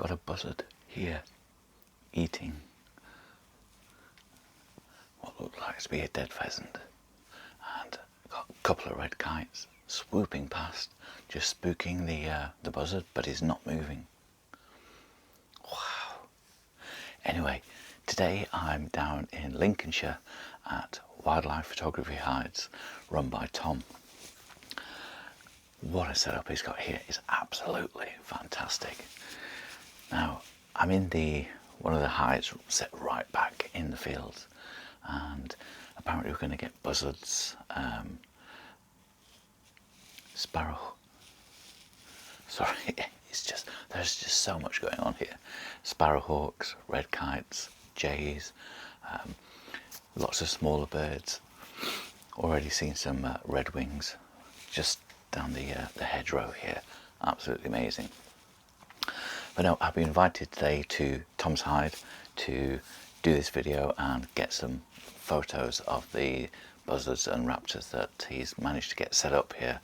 got a buzzard here eating what looks like to be a dead pheasant, and got a couple of red kites swooping past, just spooking the buzzard, but he's not moving. Wow. Anyway, today I'm down in Lincolnshire at Wildlife Photography Hides run by Tom. What a setup he's got here is absolutely fantastic. Now, I'm in one of the hides set right back in the fields, and apparently we're going to get buzzards, sparrow. Sorry, there's just so much going on here. Sparrowhawks, red kites, jays, lots of smaller birds. Already seen some redwings just down the hedgerow here. Absolutely amazing. But no, I've been invited today to Tom's Hide to do this video and get some photos of the buzzards and raptors that he's managed to get set up here.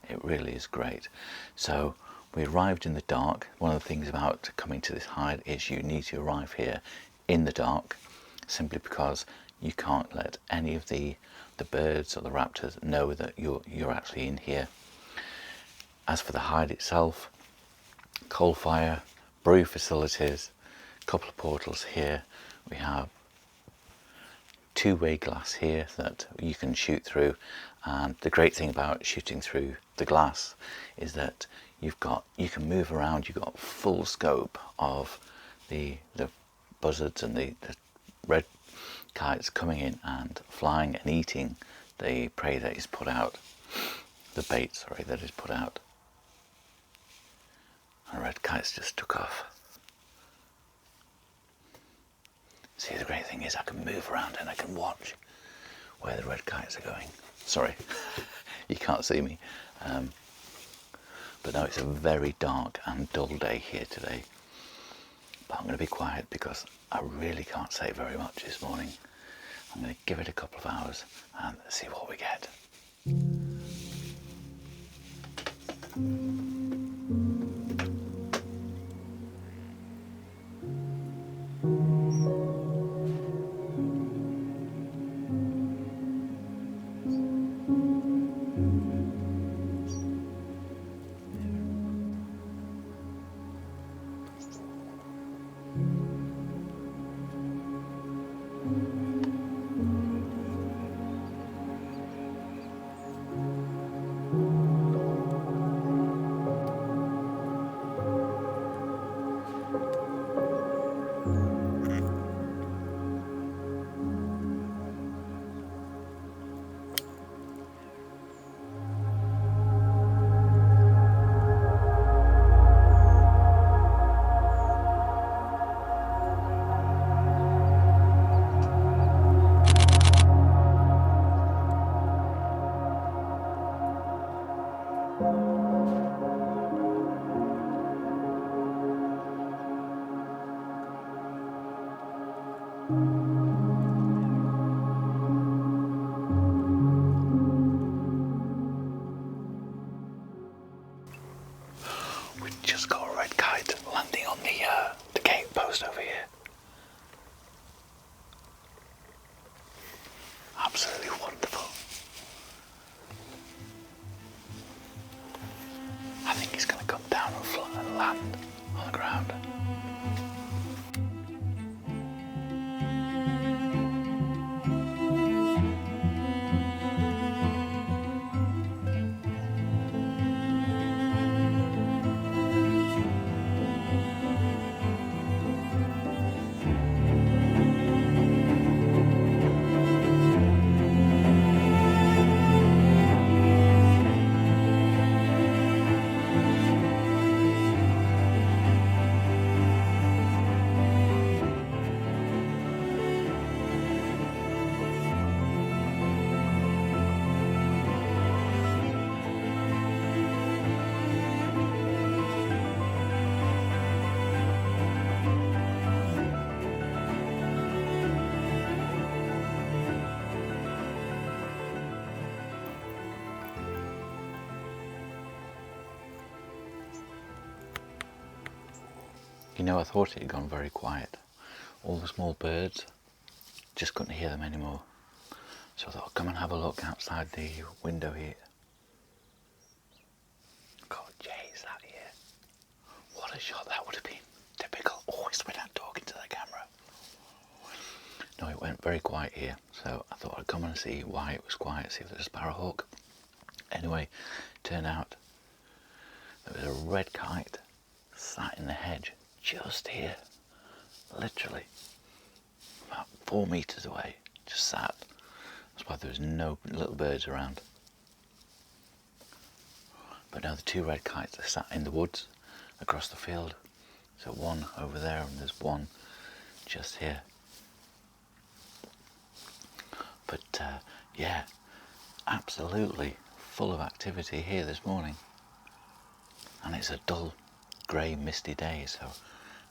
It really is great. So we arrived in the dark. One of the things about coming to this hide is you need to arrive here in the dark, simply because you can't let any of the birds or the raptors know that you're actually in here. As for the hide itself, coal fire, brew facilities, a couple of portals here. We have two-way glass here that you can shoot through, and the great thing about shooting through the glass is that you can move around. You've got full scope of the buzzards and the red kites coming in and flying and eating the prey that is put out, the bait, sorry, that is put out. And red kites just took off. See, the great thing is I can move around and I can watch where the red kites are going. Sorry, you can't see me. But no, it's a very dark and dull day here today. But I'm going to be quiet because I really can't say very much this morning. I'm going to give it a couple of hours and see what we get. We've just got a red kite landing on the gate post over here. Absolutely wonderful. I think he's going to come down and land on the ground. You know, I thought it had gone very quiet. All the small birds, just couldn't hear them anymore. So I thought I'd come and have a look outside the window here. God, Jay's that here. What a shot that would have been. Typical, always without talking to the camera. No, it went very quiet here, so I thought I'd come and see why it was quiet, see if there's a sparrowhawk. Anyway, turned out there was a red kite sat in the hedge just here, literally about 4 meters away, just sat. That's why there was no little birds around. But now the two red kites are sat in the woods across the field. So one over there and there's one just here. But yeah, absolutely full of activity here this morning. And it's a dull, grey, misty day, so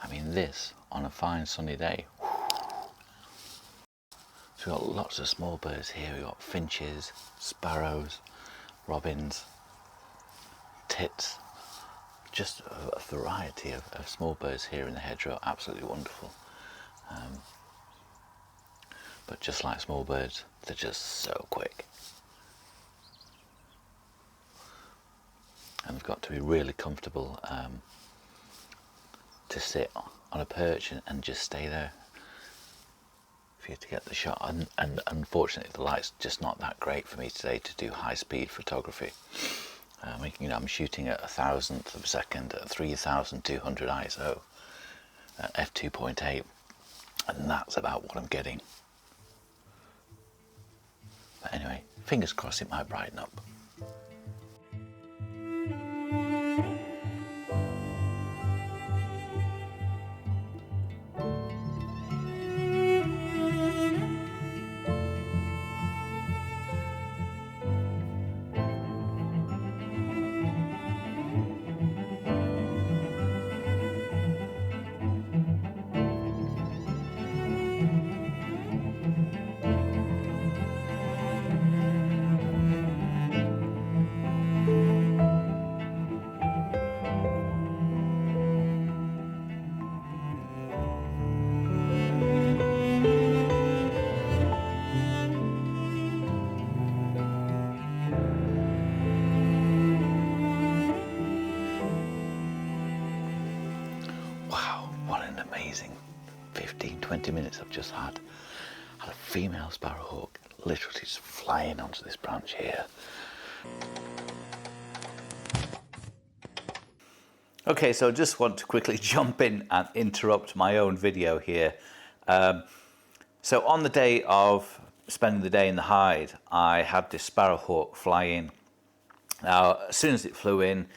I mean this on a fine sunny day. So we've got lots of small birds here. We've got finches, sparrows, robins, tits, just a variety of small birds here in the hedgerow. Absolutely wonderful. But just like small birds, they're just so quick. And we've got to be really comfortable to sit on a perch and just stay there for you to get the shot. And unfortunately the light's just not that great for me today to do high speed photography. You know, I'm shooting at 1,000th of a second at 3,200 ISO at f2.8, and that's about what I'm getting. But anyway, fingers crossed it might brighten up. Wow, what an amazing 15-20 minutes I've just had. Had a female sparrowhawk literally just flying onto this branch here. Okay, so I just want to quickly jump in and interrupt my own video here. So on the day of spending the day in the hide, I had this sparrowhawk fly in. Now, as soon as it flew in,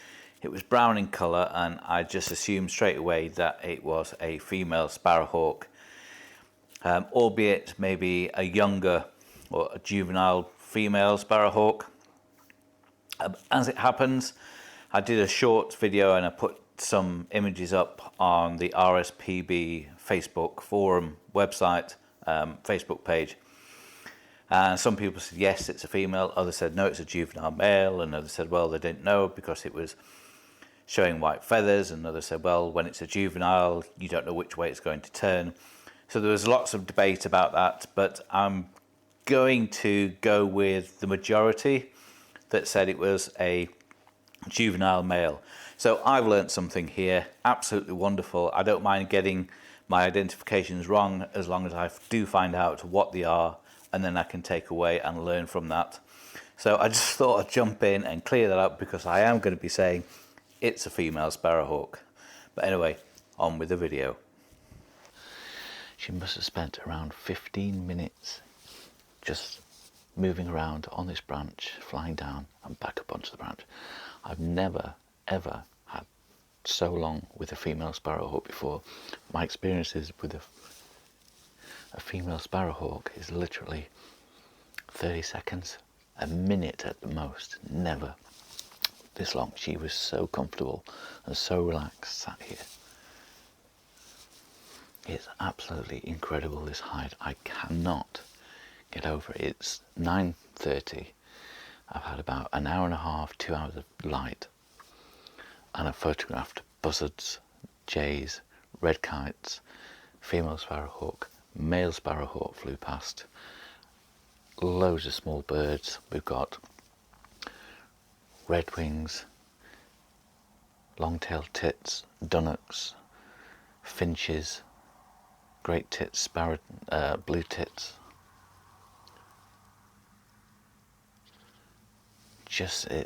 it was brown in colour, and I just assumed straight away that it was a female sparrowhawk, albeit maybe a younger or a juvenile female sparrowhawk. As it happens, I did a short video and I put some images up on the 𝗕𝘂𝗶𝗿𝗿𝗀 Facebook forum website, Facebook page. And some people said, yes, it's a female. Others said, no, it's a juvenile male. And others said, well, they didn't know because it was showing white feathers. And others said, well, when it's a juvenile, you don't know which way it's going to turn. So there was lots of debate about that. But I'm going to go with the majority that said it was a juvenile male. So I've learnt something here. Absolutely wonderful. I don't mind getting my identifications wrong as long as I do find out what they are, and then I can take away and learn from that. So I just thought I'd jump in and clear that up because I am going to be saying it's a female sparrowhawk. But anyway, on with the video. She must have spent around 15 minutes just moving around on this branch, flying down and back up onto the branch. I've never, ever had so long with a female sparrowhawk before. My experiences with a female sparrowhawk is literally 30 seconds, a minute at the most, never this long. She was so comfortable and so relaxed sat here. It's absolutely incredible, this hide. I cannot get over it. It's 9:30. I've had about an hour and a half, 2 hours of light, and I've photographed buzzards, jays, red kites, female sparrowhawk, male sparrowhawk flew past, loads of small birds. We've got redwings, long-tailed tits, dunnocks, finches, great tits, blue tits.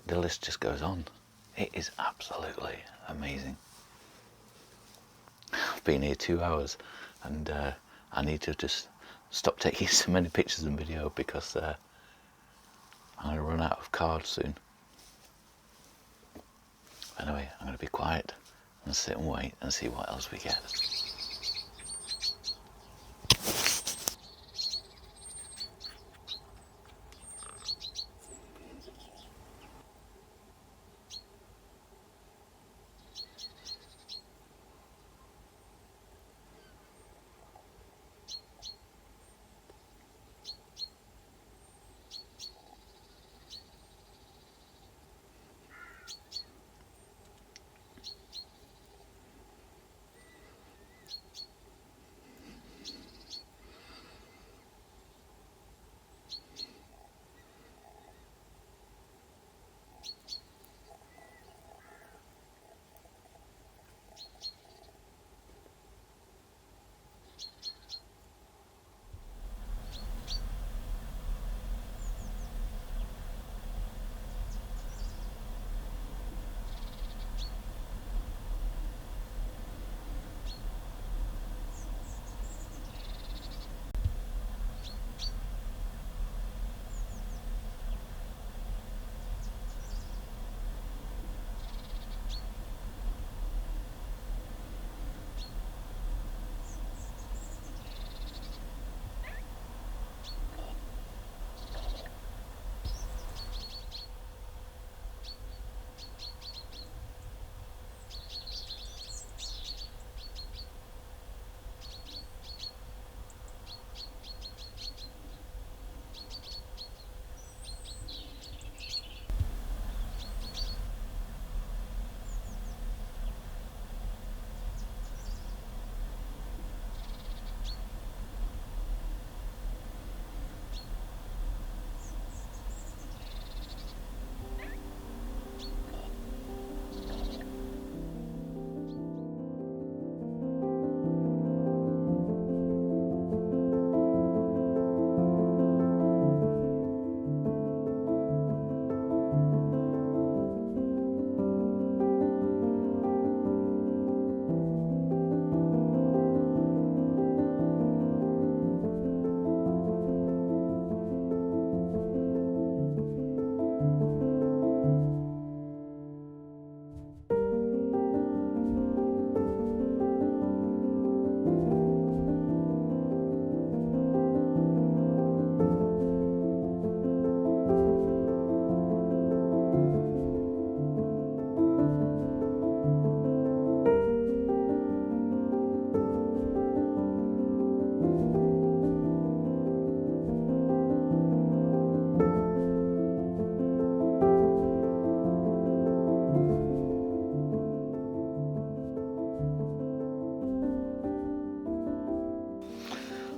The list just goes on. It is absolutely amazing. I've been here 2 hours and I need to just stop taking so many pictures and video because I'm going to run out of cards soon. Anyway, I'm going to be quiet and sit and wait and see what else we get.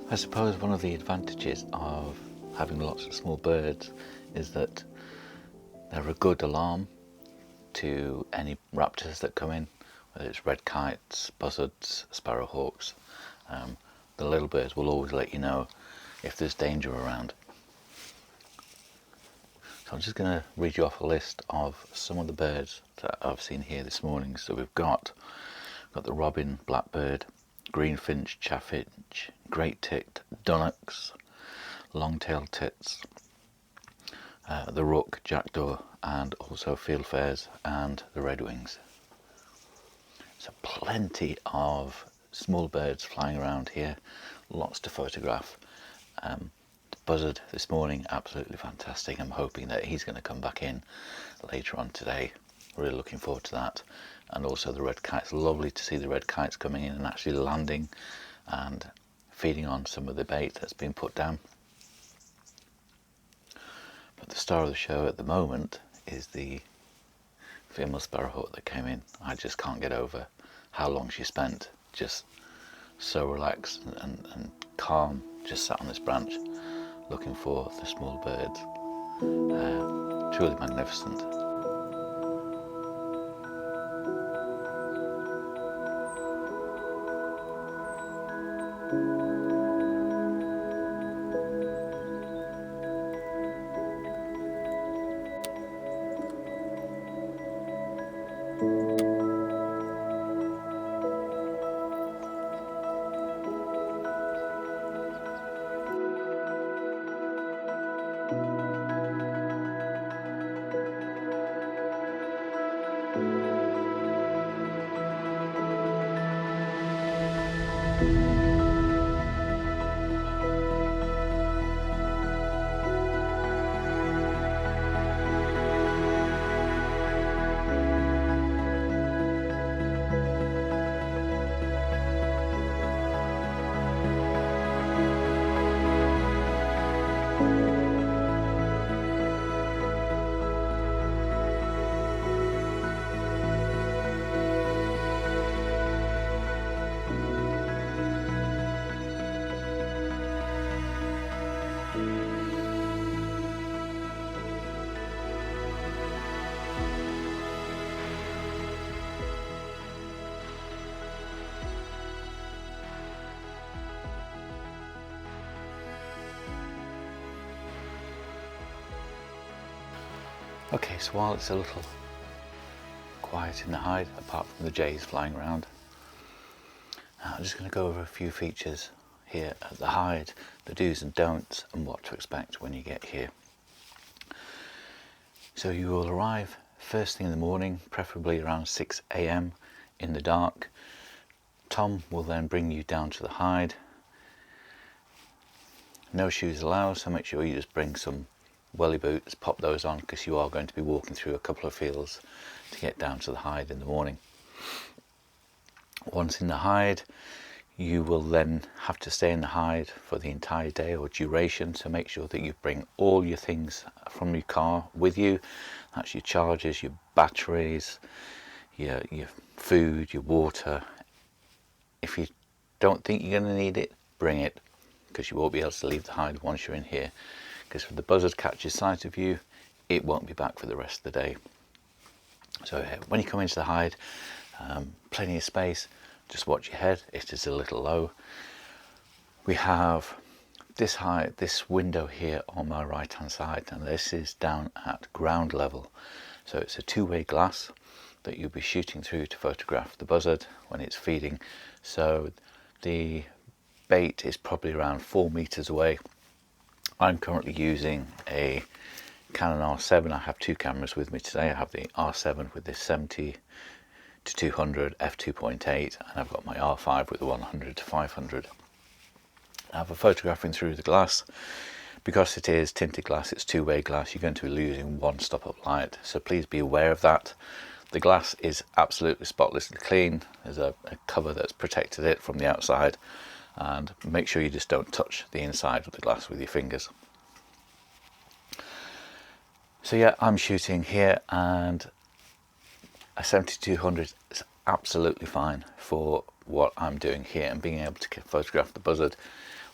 I suppose one of the advantages of having lots of small birds is that they're a good alarm to any raptors that come in, whether it's red kites, buzzards, sparrowhawks. The little birds will always let you know if there's danger around. So I'm just going to read you off a list of some of the birds that I've seen here this morning. So we've got the robin, blackbird, greenfinch, chaffinch, great-ticked, dunnocks, long-tailed tits, the rook, jackdaw, and also fieldfares and the redwings. So plenty of small birds flying around here, lots to photograph. The buzzard this morning, absolutely fantastic. I'm hoping that he's going to come back in later on today. Really looking forward to that. And also the red kites, lovely to see the red kites coming in and actually landing and feeding on some of the bait that's been put down. But the star of the show at the moment is the female sparrowhawk that came in. I just can't get over how long she spent just so relaxed and calm, just sat on this branch looking for the small birds. Truly magnificent. Okay, so while it's a little quiet in the hide, apart from the jays flying around, I'm just going to go over a few features here at the hide, the do's and don'ts, and what to expect when you get here. So you will arrive first thing in the morning, preferably around 6 AM in the dark. Tom will then bring you down to the hide. No shoes allowed, so make sure you just bring some welly boots, pop those on, because you are going to be walking through a couple of fields to get down to the hide in the morning. Once in the hide, you will then have to stay in the hide for the entire day or duration, so make sure that you bring all your things from your car with you. That's your chargers, your batteries, your food, your water. If you don't think you're going to need it, bring it, because you won't be able to leave the hide once you're in here. Because if the buzzard catches sight of you, it won't be back for the rest of the day. So when you come into the hide, plenty of space, just watch your head, it is a little low. We have this window here on my right hand side, and this is down at ground level. So it's a two-way glass that you'll be shooting through to photograph the buzzard when it's feeding. So the bait is probably around 4 meters away. I'm currently using a Canon R7. I have two cameras with me today. I have the R7 with this 70 to 200 f2.8, and I've got my R5 with the 100 to 500. Now for photographing through the glass, because it is tinted glass, it's two-way glass, you're going to be losing one stop of light, so please be aware of that. The glass is absolutely spotlessly clean. There's a cover that's protected it from the outside, and make sure you just don't touch the inside of the glass with your fingers. So yeah, I'm shooting here, and a 70-200 is absolutely fine for what I'm doing here and being able to photograph the buzzard.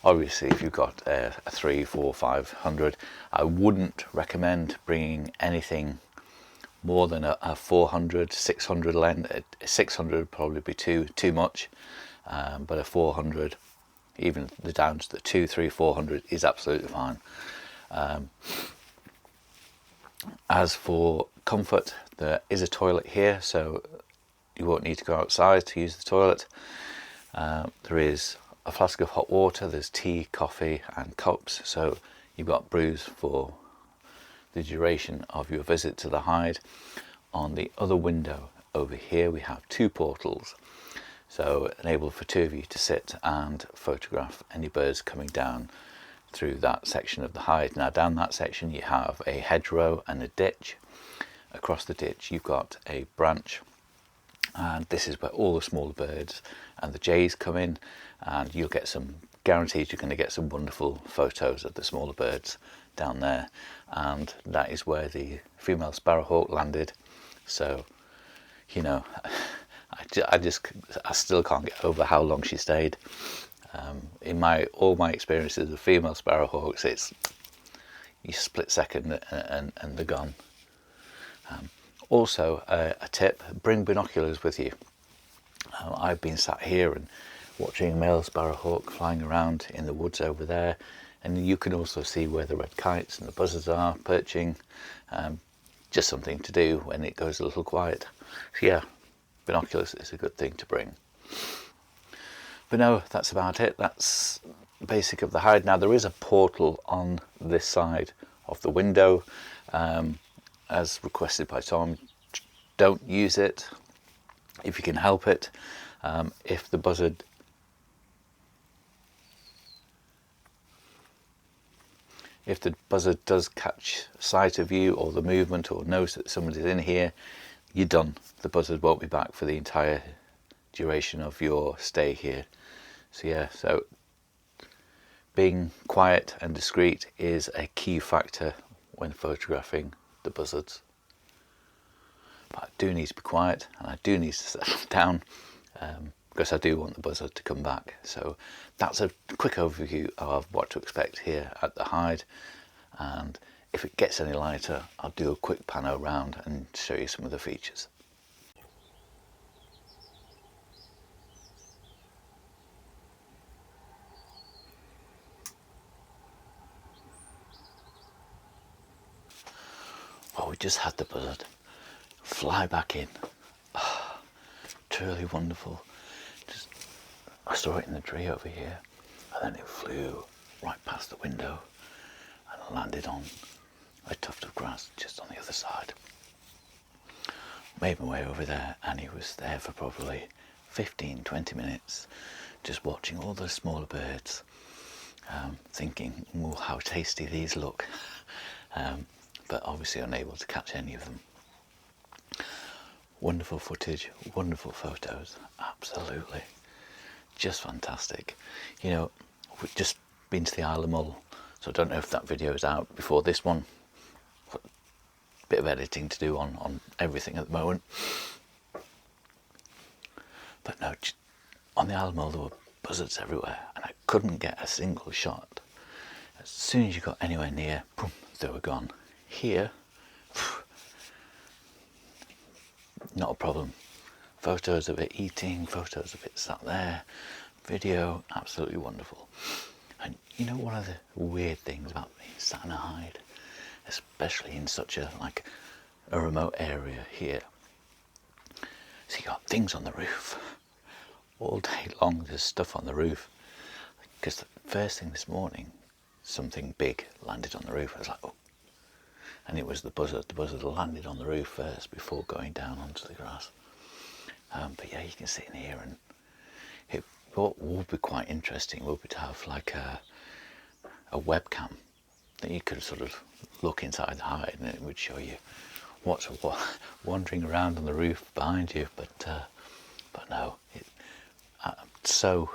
Obviously, if you've got a 300, 400, 500, I wouldn't recommend bringing anything more than a 400, 600 lens. 600 would probably be too much, but a 400, even the down to the 200, 300, 400 is absolutely fine. As for comfort, there is a toilet here, so you won't need to go outside to use the toilet. There is a flask of hot water, there's tea, coffee and cups, so you've got brews for the duration of your visit to the hide. On the other window over here we have two portals, so enable for two of you to sit and photograph any birds coming down through that section of the hide. Now down that section you have a hedgerow and a ditch. Across the ditch you've got a branch, and this is where all the smaller birds and the jays come in, and you'll get some, guaranteed you're going to get some wonderful photos of the smaller birds down there. And that is where the female sparrowhawk landed, so you know, I still can't get over how long she stayed. In all my experiences of female sparrowhawks, it's you split second and they're gone. Also, a tip: bring binoculars with you. I've been sat here and watching a male sparrowhawk flying around in the woods over there, and you can also see where the red kites and the buzzards are perching. Just something to do when it goes a little quiet. So yeah, binoculars is a good thing to bring. But no, that's about it. That's the basic of the hide. Now there is a portal on this side of the window, as requested by Tom. Don't use it if you can help it. If the buzzard does catch sight of you or the movement, or knows that somebody's in here, you're done. The buzzard won't be back for the entire duration of your stay here. So yeah, so being quiet and discreet is a key factor when photographing the buzzards. But I do need to be quiet, and I do need to settle down, because I do want the buzzard to come back. So that's a quick overview of what to expect here at the hide, and if it gets any lighter, I'll do a quick pan around and show you some of the features. Well, we just had the buzzard fly back in. Oh, truly wonderful. I saw it in the tree over here, and then it flew right past the window and landed on a tuft of grass just on the other side. Made my way over there, and he was there for probably 15-20 minutes, just watching all the smaller birds, thinking, oh, how tasty these look, but obviously unable to catch any of them. Wonderful footage, wonderful photos, absolutely. Just fantastic. You know, we've just been to the 𝗲𝗲𝗍, so I don't know if that video is out before this one. Bit of editing to do on everything at the moment. But no, on the 𝗲𝗲𝗍 there were buzzards everywhere, and I couldn't get a single shot. As soon as you got anywhere near, boom, they were gone. Here, not a problem. Photos of it eating, photos of it sat there, video, absolutely wonderful. And you know, one of the weird things about being sat in a hide, especially in such a remote area here, so you got things on the roof all day long. There's stuff on the roof, because the first thing this morning, something big landed on the roof. I was like, oh, and it was the buzzard. The buzzard landed on the roof first before going down onto the grass. But yeah, you can sit in here, and what would be quite interesting would be to have like a webcam that you could sort of look inside the hide, and it would show you what's wandering around on the roof behind you. But no, I'm so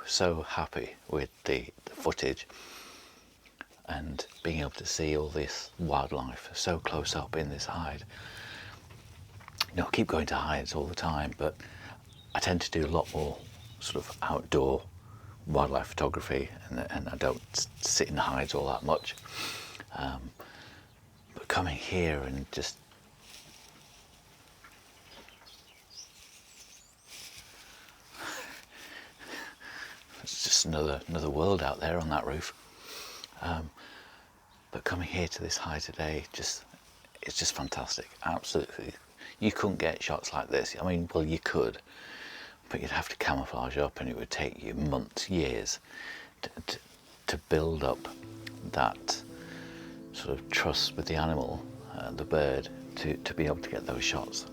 happy with the footage and being able to see all this wildlife so close up in this hide. You know, I keep going to hides all the time, but I tend to do a lot more sort of outdoor wildlife photography, and I don't sit in the hides all that much. But coming here and just it's just another world out there on that roof. But coming here to this hide today, it's just fantastic. Absolutely, you couldn't get shots like this. I mean, well, you could, but you'd have to camouflage up, and it would take you months, years to build up that sort of trust with the animal, the bird, to be able to get those shots.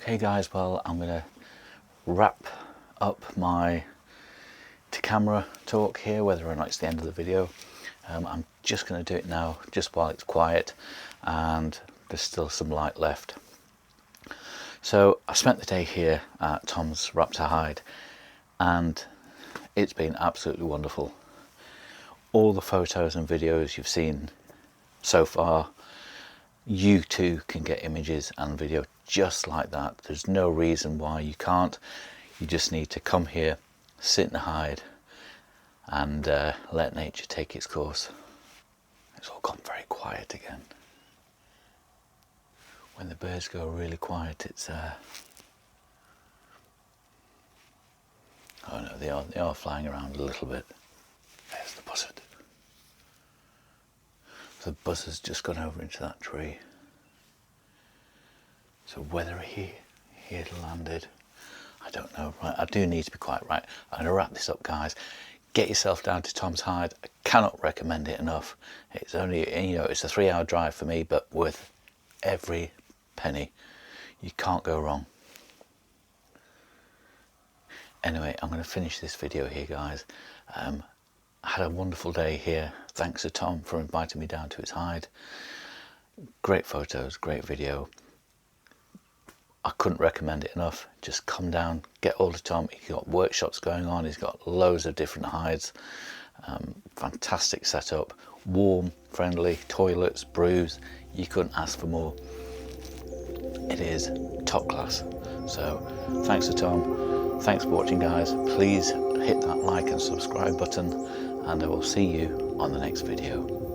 Okay guys, well I'm going to wrap up my to camera talk here, whether or not it's the end of the video. I'm just going to do it now, just while it's quiet and there's still some light left. So I spent the day here at Tom's Raptor Hide and it's been absolutely wonderful. All the photos and videos you've seen so far, you too can get images and video just like that. There's no reason why you can't. You just need to come here, sit in the hide and let nature take its course. It's all gone very quiet again. When the birds go really quiet, it's oh no, they are flying around a little bit. There's the buzzard. The buzzard's just gone over into that tree. So whether he had landed, I don't know. Right, I do need to be quiet. Right, I'm going to wrap this up, guys. Get yourself down to Tom's Hide. I cannot recommend it enough. It's only, you know, it's a 3-hour drive for me, but worth every penny. You can't go wrong. Anyway, I'm going to finish this video here, guys. I had a wonderful day here. Thanks to Tom for inviting me down to his hide. Great photos, great video. I couldn't recommend it enough. Just come down, get hold of Tom. He's got workshops going on. He's got loads of different hides. Fantastic setup. Warm, friendly, toilets, brews. You couldn't ask for more. It is top class. So thanks to Tom. Thanks for watching, guys. Please hit that like and subscribe button and I will see you on the next video.